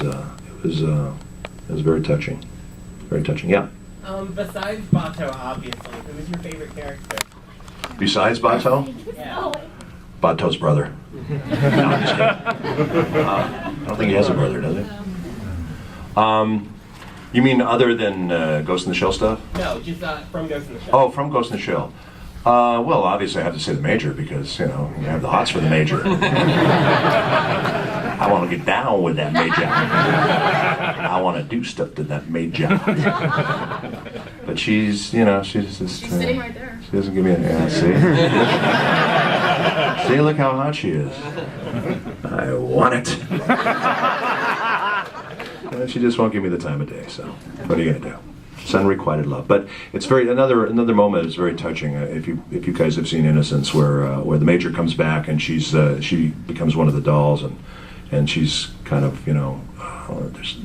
was very touching. Very touching. Yeah. Besides Bato, obviously, who was your favorite character? Besides Bato? Yeah. Bato's brother. No, I'm just kidding. I don't think he has a brother, does he? You mean other than Ghost in the Shell stuff? No, just from Ghost in the Shell. Oh, from Ghost in the Shell. Well, obviously I have to say the Major because, you know, you have the hots for the Major. I want to get down with that Major. I want to do stuff to that Major. But she's, you know, she's just... She's sitting right there. She doesn't give me a... Yeah, see? See, look how hot she is. I want it. And she just won't give me the time of day, so what are you going to do? It's unrequited love, but it's very another moment is very touching. If you guys have seen Innocence, where the Major comes back and she becomes one of the dolls, and she's kind of, you know,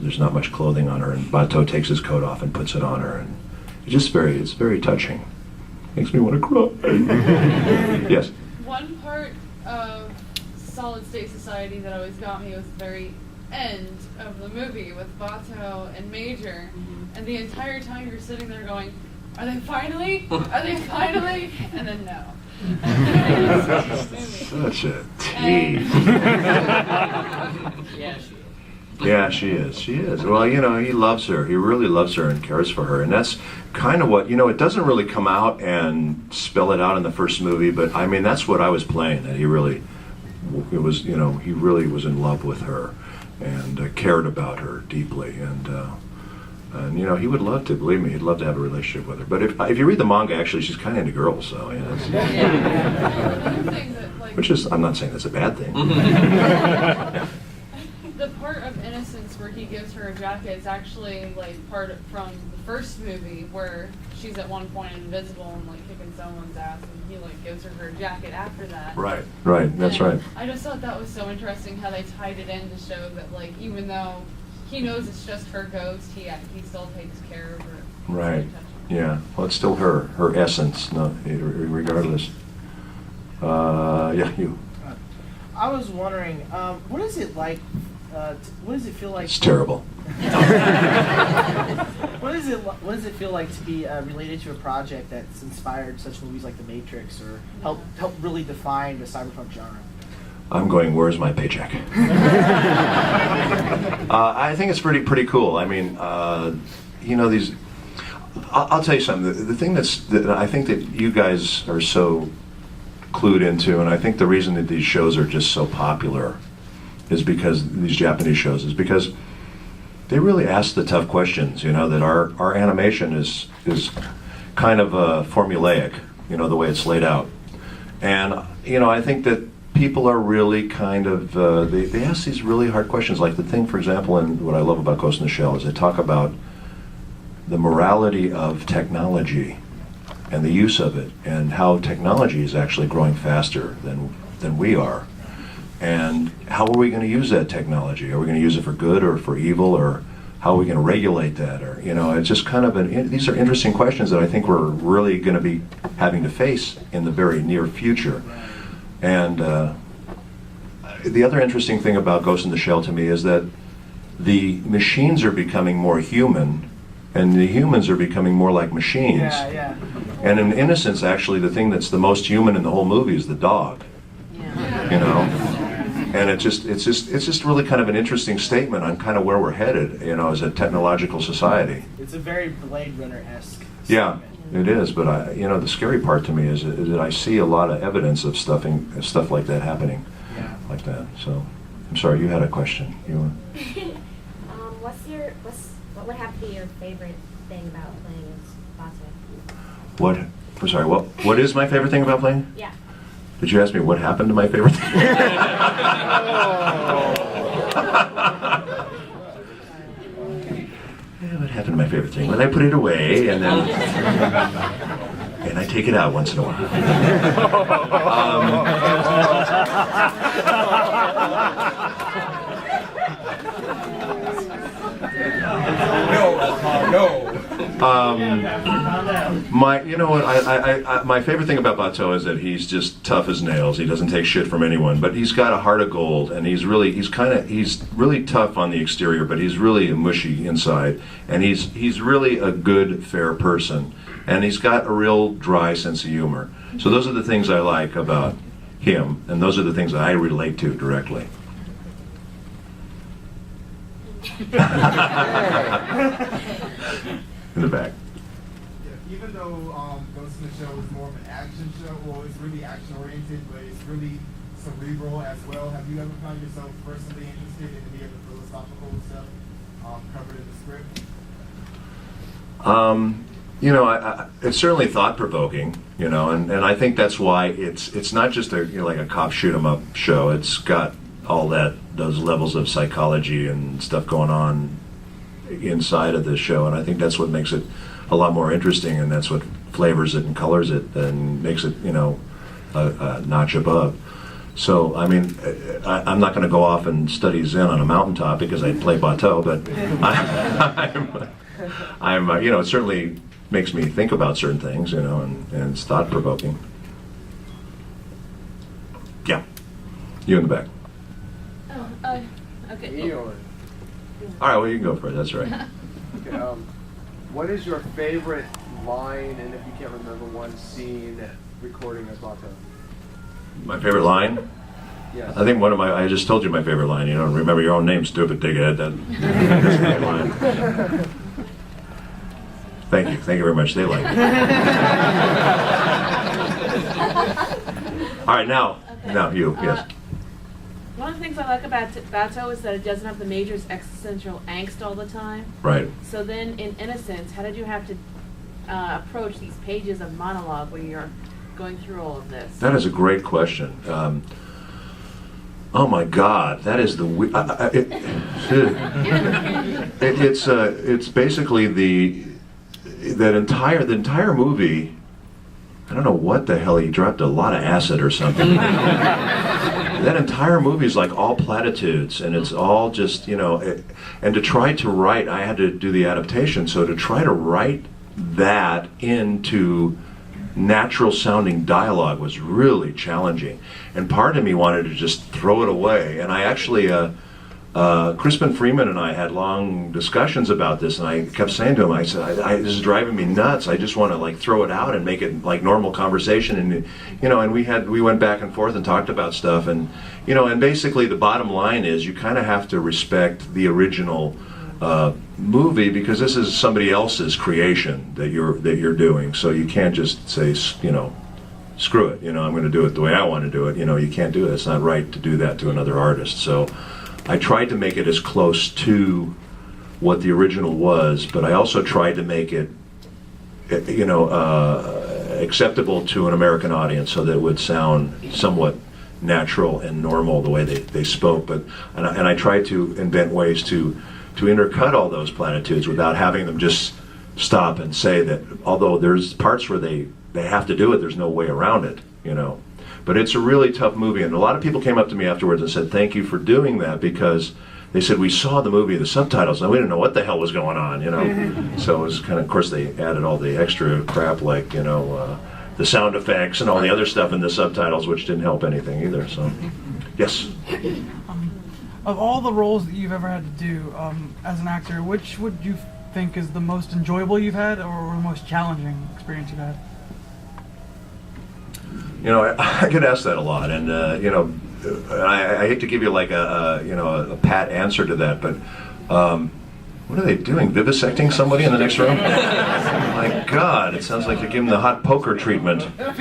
there's not much clothing on her, and Bato takes his coat off and puts it on her, and it's very touching. Makes me want to cry. Yes. One part of Solid State Society that always got me was the very end of the movie with Bato and Major, and the entire time you're sitting there going, are they finally? Are they finally? And then no. Such a tease. Yeah, she is. Yeah, she is. She is. Well, you know, he loves her. He really loves her and cares for her. And that's kind of what, you know, it doesn't really come out and spell it out in the first movie, but I mean, that's what I was playing, that he really, it was, you know, he really was in love with her and cared about her deeply. And you know, he would love to, believe me, he'd love to have a relationship with her. But if you read the manga, actually, she's kind of into girls, so, you know. Which is, I'm not saying that's a bad thing. The part of Innocence where he gives her a jacket is actually like from the first movie where she's at one point invisible and like kicking someone's ass, and he like gives her jacket after that. Right, that's right. I just thought that was so interesting how they tied it in to show that like even though he knows it's just her ghost, he still takes care of her. Right. Yeah. Well, it's still her essence, no, regardless. Yeah, you. I was wondering, what is it like? What does it feel like? It's terrible. What does it feel like to be related to a project that's inspired such movies like The Matrix, or help really define the cyberpunk genre? I'm going, where's my paycheck? I think it's pretty cool. I mean, you know, these. I'll tell you something. The thing that I think that you guys are so clued into, and I think the reason that these shows are just so popular is because these Japanese shows is because they really ask the tough questions. You know, that our animation is kind of formulaic. You know, the way it's laid out, and you know, I think that people are really kind of they ask these really hard questions. Like the thing, for example, and what I love about Ghost in the Shell is they talk about the morality of technology and the use of it, and how technology is actually growing faster than we are. And how are we going to use that technology? Are we going to use it for good or for evil, or how are we going to regulate that? Or, you know, it's just kind of these are interesting questions that I think we're really going to be having to face in the very near future. And the other interesting thing about Ghost in the Shell to me is that the machines are becoming more human, and the humans are becoming more like machines. Yeah. And in Innocence, actually, the thing that's the most human in the whole movie is the dog. Yeah. You know, and it's just really kind of an interesting statement on kind of where we're headed, you know, as a technological society. It's a very Blade Runner-esque statement. Yeah, it is. But you know, the scary part to me is that I see a lot of evidence of stuff like that happening, like that. So, I'm sorry, you had a question. You what would have to be your favorite thing about playing as Bato? What? I'm sorry. What is my favorite thing about playing? Yeah. Did you ask me what happened to my favorite thing? What happened to my favorite thing? Well, I put it away, and then I take it out once in a while. No. Calm down. You know what? My favorite thing about Bateau is that he's just tough as nails. He doesn't take shit from anyone, but he's got a heart of gold, and he's really tough on the exterior, but he's really mushy inside, and he's really a good, fair person, and he's got a real dry sense of humor. So those are the things I like about him, and those are the things that I relate to directly. In the back. Yeah, even though Ghost in the Shell is more of an action show, well, it's really action oriented, but it's really cerebral as well. Have you ever found yourself personally interested in any of the philosophical stuff covered in the script? You know, it's certainly thought-provoking, you know, and I think that's why it's not just like a cop shoot-'em-up show. It's got all those levels of psychology and stuff going on inside of the show, and I think that's what makes it a lot more interesting, and that's what flavors it and colors it and makes it, you know, a notch above. So, I mean, I'm not going to go off and study Zen on a mountaintop because I play Bateau, but I'm you know, it certainly makes me think about certain things, you know, and it's thought-provoking. Yeah. You in the back. Oh, okay. Eeyore. All right, well, you can go for it. That's right. Okay, what is your favorite line, and if you can't remember one scene, recording as Bateau? My favorite line? Yes. I think I just told you my favorite line. You don't remember your own name, stupid dickhead. That's a great line. Thank you very much. They like it. All right, now you, yes. One of the things I like about Bateau is that it doesn't have the Major's existential angst all the time. Right. So then, in Innocence, how did you have to approach these pages of monologue when you're going through all of this? That is a great question. Oh my God, that is it's basically the entire movie. I don't know what the hell, he dropped a lot of acid or something. That entire movie is like all platitudes, and it's all just, you know, and to try to write, I had to do the adaptation, so to try to write that into natural sounding dialogue was really challenging. And part of me wanted to just throw it away, and I actually, Crispin Freeman and I had long discussions about this, and I kept saying to him, I said, this is driving me nuts. I just want to like throw it out and make it like normal conversation, and you know, and we went back and forth and talked about stuff, and you know, and basically the bottom line is you kind of have to respect the original movie, because this is somebody else's creation that you're doing, so you can't just say, you know, screw it, you know, I'm going to do it the way I want to do it. You know, you can't do it. It's not right to do that to another artist. So I tried to make it as close to what the original was, but I also tried to make it, you know, acceptable to an American audience, so that it would sound somewhat natural and normal the way they spoke. And I tried to invent ways to intercut all those platitudes without having them just stop and say that, although there's parts where they have to do it, there's no way around it, you know. But it's a really tough movie, and a lot of people came up to me afterwards and said, thank you for doing that, because they said, we saw the movie, the subtitles, and we didn't know what the hell was going on, you know. So it was kind of course, they added all the extra crap, like, you know, the sound effects and all the other stuff in the subtitles, which didn't help anything either, so. Yes? Of all the roles that you've ever had to do as an actor, which would you think is the most enjoyable you've had, or the most challenging experience you've had? You know, I get asked that a lot, and you know, I hate to give you like you know, a pat answer to that, but what are they doing? Vivisecting somebody in the next room? My God, it sounds like they're giving the hot poker treatment. What?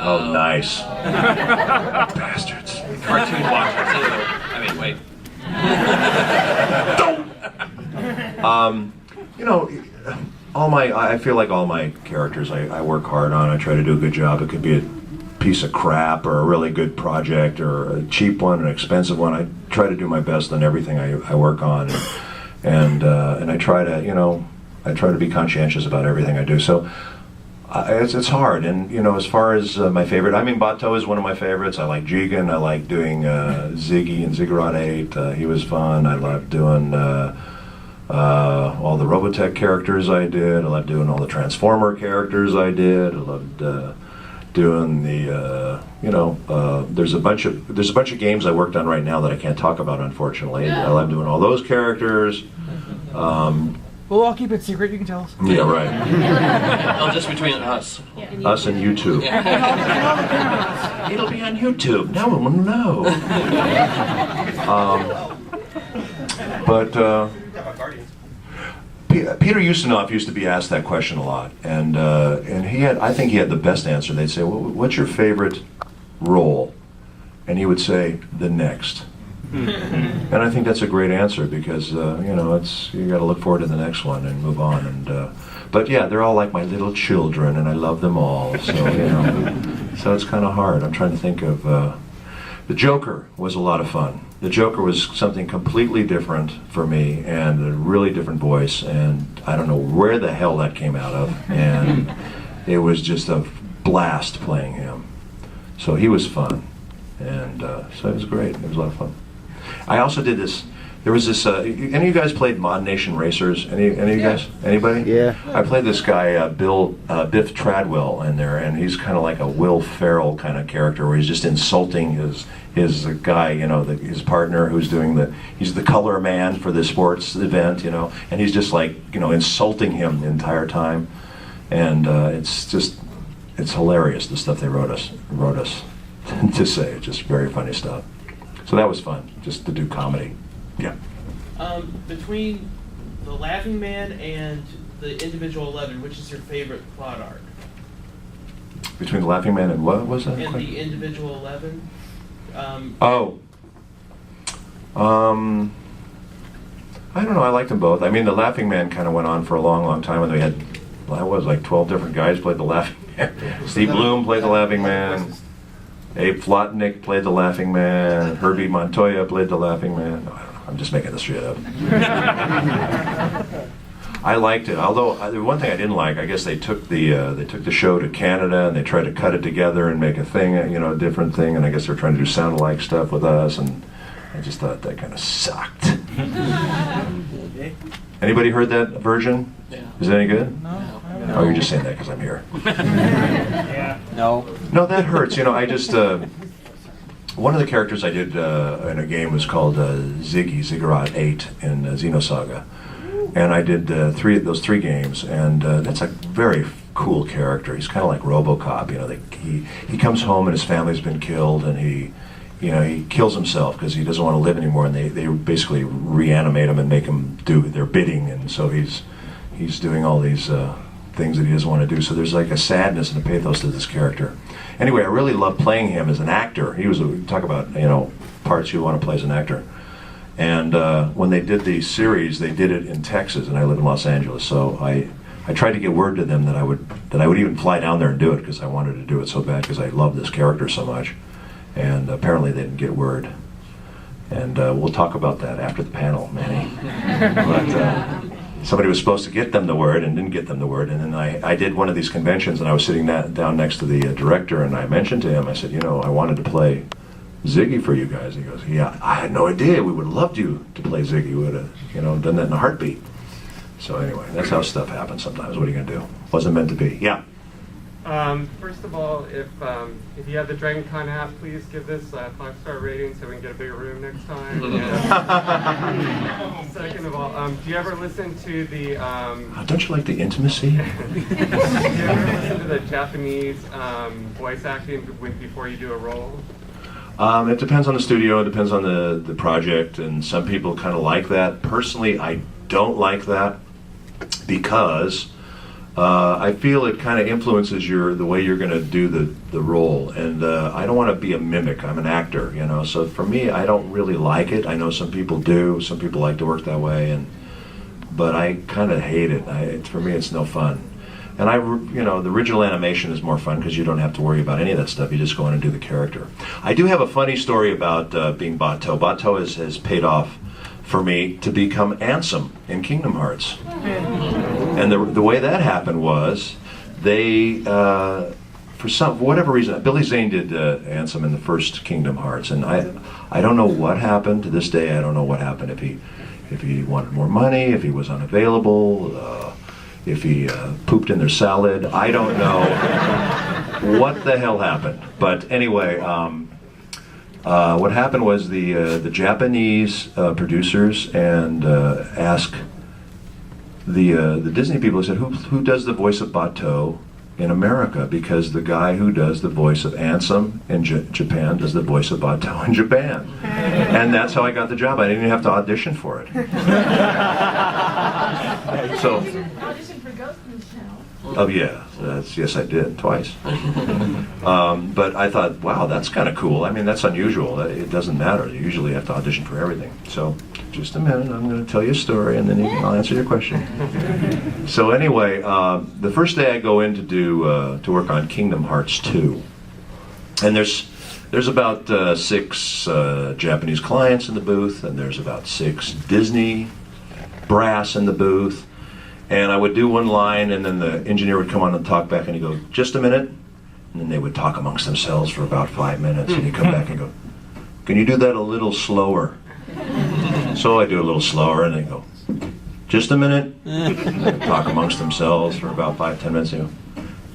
Oh, nice. Bastards. Cartoon watcher too. I mean, wait. You know, I feel like all my characters I work hard on. I try to do a good job. It could be a piece of crap or a really good project or a cheap one, an expensive one. I try to do my best on everything I work on, and I try to, you know, be conscientious about everything I do. So it's hard. And you know, as far as my favorite, I mean, Bateau is one of my favorites. I like Jigen. I like doing Ziggy and Ziggurat 8. He was fun. I love doing all the Robotech characters I did. I loved doing all the Transformer characters I did. I loved doing the there's a bunch of games I worked on right now that I can't talk about, unfortunately. I love doing all those characters. We'll all keep it secret. You can tell us. Yeah, right. No, just between us. Us and YouTube. It'll be on YouTube. No one will know. Peter Ustinov used to be asked that question a lot, and I think he had the best answer. They'd say, well, "What's your favorite role?" And he would say, "The next." And I think that's a great answer because you got to look forward to the next one and move on. And but yeah, they're all like my little children, and I love them all. So so it's kind of hard. I'm trying to think of the Joker was a lot of fun. The Joker was something completely different for me and a really different voice, and I don't know where the hell that came out of, and it was just a blast playing him. So he was fun, and so it was great. It was a lot of fun. I also did this. There was this. Any of you guys played Mod Nation Racers? Any of you guys? Anybody? Yeah. I played this guy, Biff Treadwell, in there, and he's kind of like a Will Ferrell kind of character, where he's just insulting his guy, his partner who's doing he's the color man for the sports event, and he's just like insulting him the entire time, and it's hilarious the stuff they wrote us to say. It's just very funny stuff. So that was fun, just to do comedy. Yeah. Between the Laughing Man and the Individual 11, which is your favorite plot arc? Between the Laughing Man and what was that? And the Individual 11. I don't know. I liked them both. I mean, the Laughing Man kind of went on for a long, long time, and we had, like 12 different guys played the Laughing Man. Steve Bloom played the Laughing Man. Abe Flotnick played the Laughing Man. Herbie Montoya played the Laughing Man. No, I don't know. I'm just making this shit up. I liked it. Although the one thing I didn't like, I guess they took the show to Canada and they tried to cut it together and make a thing, a different thing. And I guess they're trying to do sound-alike stuff with us. And I just thought that kind of sucked. Anybody heard that version? Yeah. Is it any good? No. Oh, you're just saying that because I'm here. Yeah. No. No, that hurts. I just one of the characters I did in a game was called Ziggurat 8 in Xenosaga, and I did those three games, and that's a very cool character. He's kind of like RoboCop. He comes home and his family's been killed, and he kills himself because he doesn't want to live anymore, and they basically reanimate him and make him do their bidding, and so he's doing all these things that he doesn't want to do. So there's like a sadness and a pathos to this character. Anyway, I really loved playing him as an actor. He was talk about parts you want to play as an actor. And when they did the series, they did it in Texas, and I live in Los Angeles. So I tried to get word to them that I would even fly down there and do it because I wanted to do it so bad because I love this character so much. And apparently they didn't get word. And we'll talk about that after the panel, Manny. But somebody was supposed to get them the word and didn't get them the word. And then I did one of these conventions, and I was sitting down next to the director, and I mentioned to him, I said, I wanted to play Ziggy for you guys. And he goes, yeah, I had no idea. We would have loved you to play Ziggy. We would have done that in a heartbeat. So anyway, that's how stuff happens sometimes. What are you going to do? Wasn't meant to be. Yeah. First of all, if you have the Dragoncon app, please give this a 5-star rating so we can get a bigger room next time. And second of all, do you ever listen to the? Don't you like the intimacy? Do you ever listen to the Japanese voice acting before you do a role? It depends on the studio. It depends on the project, and some people kind of like that. Personally, I don't like that because. I feel it kind of influences the way you're going to do the role, and I don't want to be a mimic. I'm an actor, So for me, I don't really like it. I know some people do. Some people like to work that way, but I kind of hate it. For me, it's no fun. And the original animation is more fun because you don't have to worry about any of that stuff. You just go in and do the character. I do have a funny story about being Bato. Bato has paid off for me to become Ansem in Kingdom Hearts. And the way that happened was they, for whatever reason, Billy Zane did Ansem in the first Kingdom Hearts, and I don't know what happened to this day. I don't know what happened if if he wanted more money, if he was unavailable, if he pooped in their salad. I don't know what the hell happened. But anyway, what happened was the Japanese producers and asked the Disney people, said, who does the voice of Batou in America? Because the guy who does the voice of Ansem in Japan does the voice of Batou in Japan. And that's how I got the job. I didn't even have to audition for it. So, Audition for Ghost in the Shell. oh yeah, yes I did, twice. But I thought, wow, that's kind of cool. I mean, that's unusual. It doesn't matter. You usually have to audition for everything. So, just a minute, I'm going to tell you a story, and then I'll answer your question. So anyway, the first day I go in to work on Kingdom Hearts 2, and there's about 6 Japanese clients in the booth, and there's about 6 Disney brass in the booth. And I would do one line, and then the engineer would come on and talk back, and he'd go, just a minute. And then they would talk amongst themselves for about 5 minutes, and he'd come back and go, can you do that a little slower? So I do a little slower, and they go, just a minute. Talk amongst themselves for about 5-10 minutes. And go,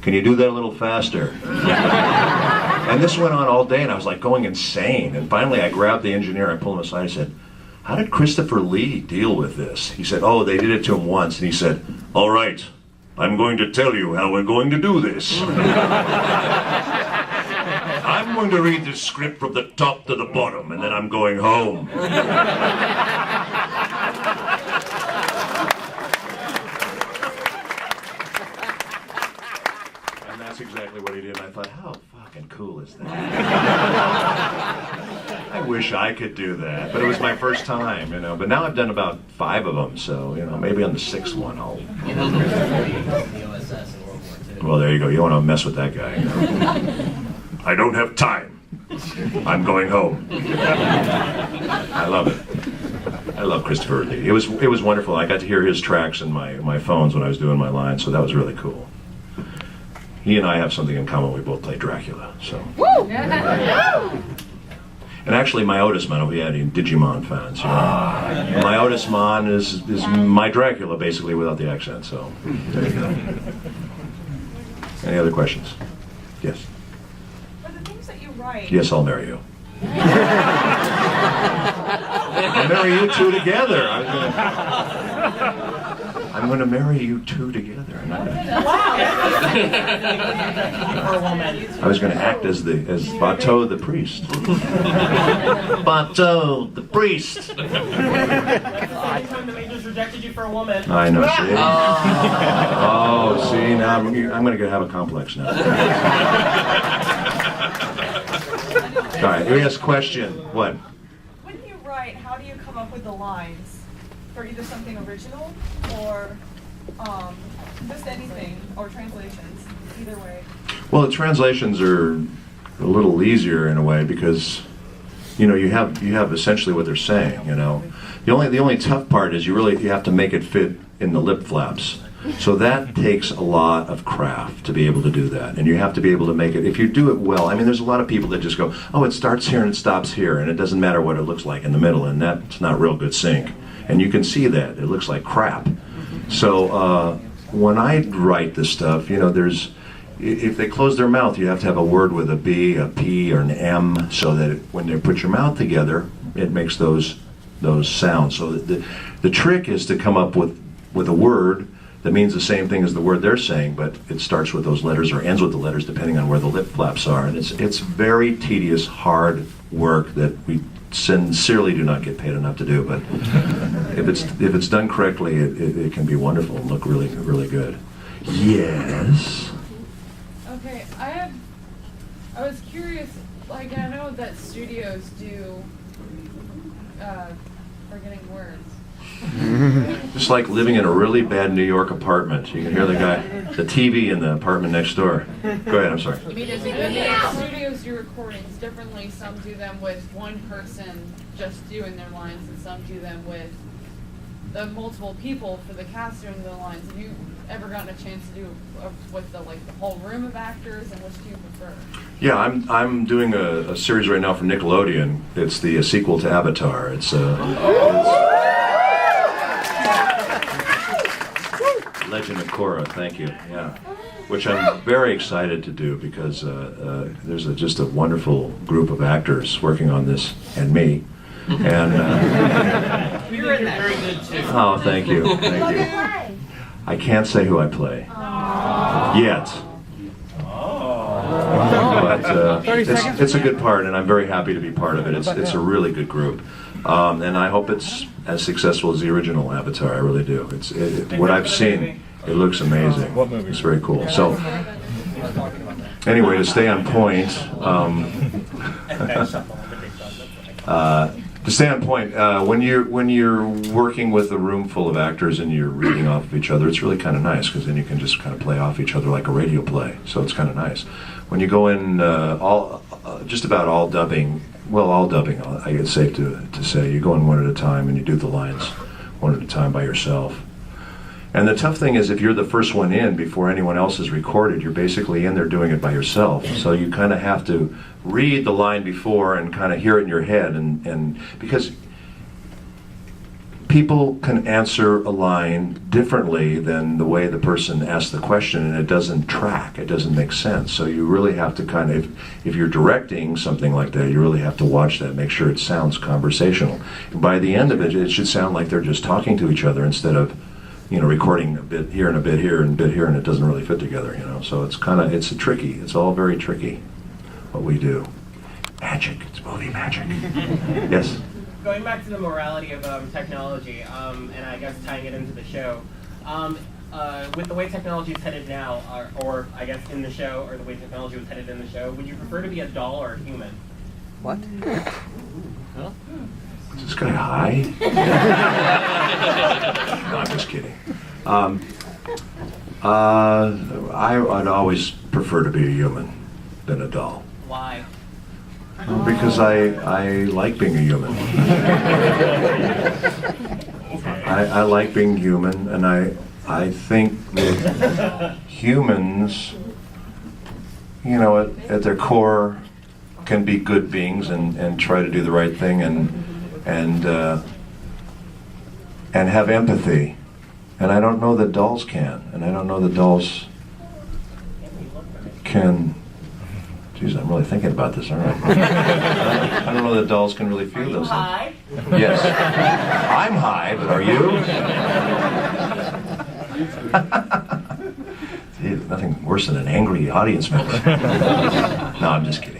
can you do that a little faster? And this went on all day, and I was like going insane. And finally I grabbed the engineer, I pulled him aside, I said, how did Christopher Lee deal with this? He said, oh, they did it to him once. And he said, all right, I'm going to tell you how we're going to do this. I'm going to read this script from the top to the bottom, and then I'm going home. And that's exactly what he did. I thought, how fucking cool is that? I wish I could do that, but it was my first time, you know. But now I've done about 5 of them, so, you know, maybe on the 6th one I'll... Well, there you go. You don't want to mess with that guy. You know? I don't have time. I'm going home. I love it. I love Christopher Lee. It was wonderful. I got to hear his tracks in my phones when I was doing my lines, so that was really cool. He and I have something in common. We both play Dracula, so... Woo! And actually, my Otis Mon, we had any Digimon fans. You know? My Otis Mon is my Dracula, basically, without the accent, so there you go. Any other questions? Yes? For the things that you write... Yes, I'll marry you. I'll marry you 2 together. I'm going to marry you 2 together. I was going to act as Batou the priest. Batou the priest. Anytime the majors rejected you for a woman. I know. See? Oh, see, now I'm going to have a complex now. All right, let me ask a question. What? When you write, how do you come up with the lines for either something original or just anything, or translations, either way? Well, the translations are a little easier in a way because, you know, you have essentially what they're saying. You know, the only tough part is you have to make it fit in the lip flaps. So that takes a lot of craft to be able to do that, and you have to be able to make it. If you do it well, I mean, there's a lot of people that just go, oh, it starts here and it stops here, and it doesn't matter what it looks like in the middle, and that's not real good sync. And you can see that it looks like crap. So when I write this stuff, you know, if they close their mouth, you have to have a word with a B, a P, or an M, so that when they put your mouth together, it makes those sounds. So the trick is to come up with a word that means the same thing as the word they're saying, but it starts with those letters or ends with the letters depending on where the lip flaps are. And it's very tedious, hard work that we sincerely do not get paid enough to do. But if it's done correctly, it can be wonderful and look really, really good. Yes. Okay, I was curious, like, I know that studios do forgetting words. Just like living in a really bad New York apartment. You can hear the TV in the apartment next door. Go ahead, I'm sorry. Studios do recordings differently. Some do them with one person just doing their lines, and some do them with the multiple people for the cast doing the lines. Have you ever gotten a chance to do with the whole room of actors, and which do you prefer? Yeah, I'm doing a series right now for Nickelodeon. It's the sequel to Avatar. It's Legend of Korra, thank you. Yeah, which I'm very excited to do because there's just a wonderful group of actors working on this, and me. And You're in that. Very good too. oh, thank you, thank you. I can't say who I play yet. But it's a good part, and I'm very happy to be part of it. It's a really good group, and I hope it's as successful as the original Avatar. I really do. What I've seen, it looks amazing. It's very cool. So, anyway, to stay on point. To stay on point, when you're working with a room full of actors and you're reading off of each other, it's really kind of nice because then you can just kind of play off each other like a radio play. So it's kind of nice. When you go in, just about all dubbing. Well, all dubbing. I guess it's safe to say you go in one at a time and you do the lines one at a time by yourself. And the tough thing is if you're the first one in before anyone else is recorded, you're basically in there doing it by yourself. So you kind of have to read the line before and kind of hear it in your head. And because people can answer a line differently than the way the person asked the question, and it doesn't track, it doesn't make sense. So you really have to kind of, if you're directing something like that, you really have to watch that, make sure it sounds conversational. By the end of it, it should sound like they're just talking to each other instead of, recording a bit here and a bit here and a bit here, and it doesn't really fit together, So it's tricky. It's all very tricky, what we do. Magic. It's movie magic. Yes? Going back to the morality of technology, and I guess tying it into the show, with the way technology is headed now, or I guess in the show, or the way technology was headed in the show, would you prefer to be a doll or a human? What? Is this guy high? No, I'm just kidding. I'd always prefer to be a human than a doll. Why? Because I like being a human. I like being human, and I think that humans, at their core, can be good beings and try to do the right thing and have empathy. And I don't know that dolls can, and I don't know that dolls can. Geez, I'm really thinking about this, aren't I? I don't know that dolls can really feel those high? things. Yes. I'm high, but are you? Gee, there's nothing worse than an angry audience member. No, I'm just kidding.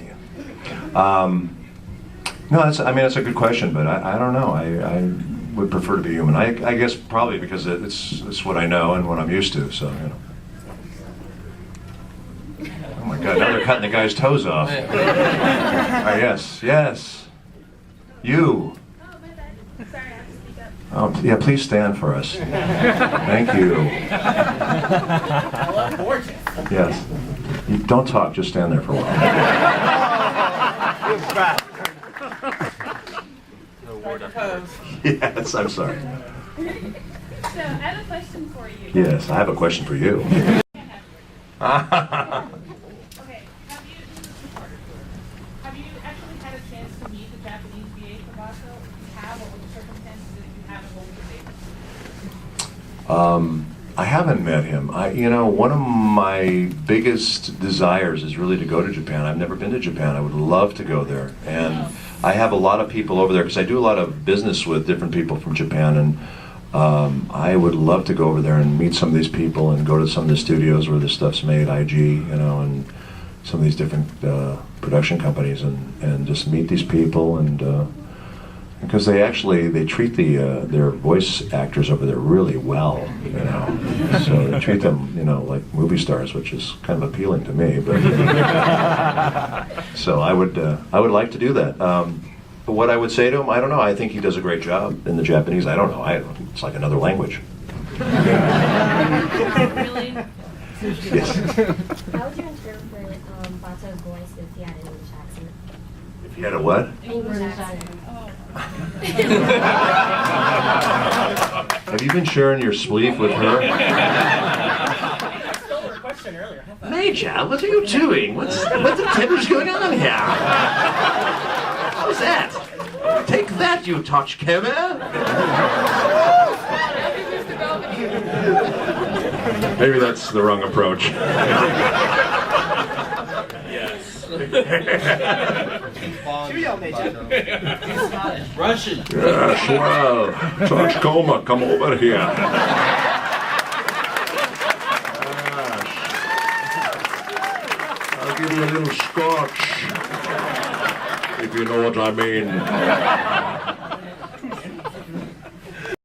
No, that's a good question, but I don't know. I would prefer to be human. I guess probably because it's what I know and what I'm used to, so, Oh my God, now they're cutting the guy's toes off. Yes. You. Oh, my bad. Sorry, I have to speak up. Oh, yeah, please stand for us. Thank you. Hello, gorgeous. Yes. You don't talk, just stand there for a while. Yes, I'm sorry. So, I have a question for you. Yes, I have a question for you. Okay, have you actually had a chance to meet the Japanese VA for Bato? If you have, what were the circumstances? If you haven't, what would you say? I haven't met him. One of my biggest desires is really to go to Japan. I've never been to Japan. I would love to go there. And I have a lot of people over there because I do a lot of business with different people from Japan, and I would love to go over there and meet some of these people and go to some of the studios where this stuff's made, IG, and some of these different production companies, and just meet these people, and because they treat their voice actors over there really well, so they treat them like movie stars, which is kind of appealing to me. But so I would like to do that. But what I would say to him, I don't know. I think he does a great job in the Japanese. I don't know. It's like another language. Really? Yes. How would you ensure for Bato's voice if he had an English accent? If he had a what? English accent. Have you been sharing your spleef with her? I stole her question earlier. Major, what are you doing? What's the temperature going on here? How's that? Take that, you touch camera! Maybe that's the wrong approach. Yes. Cheerio, Major. Russian. Yes, well, Tachkoma, come over here. Yes. I'll give you a little scotch, if you know what I mean.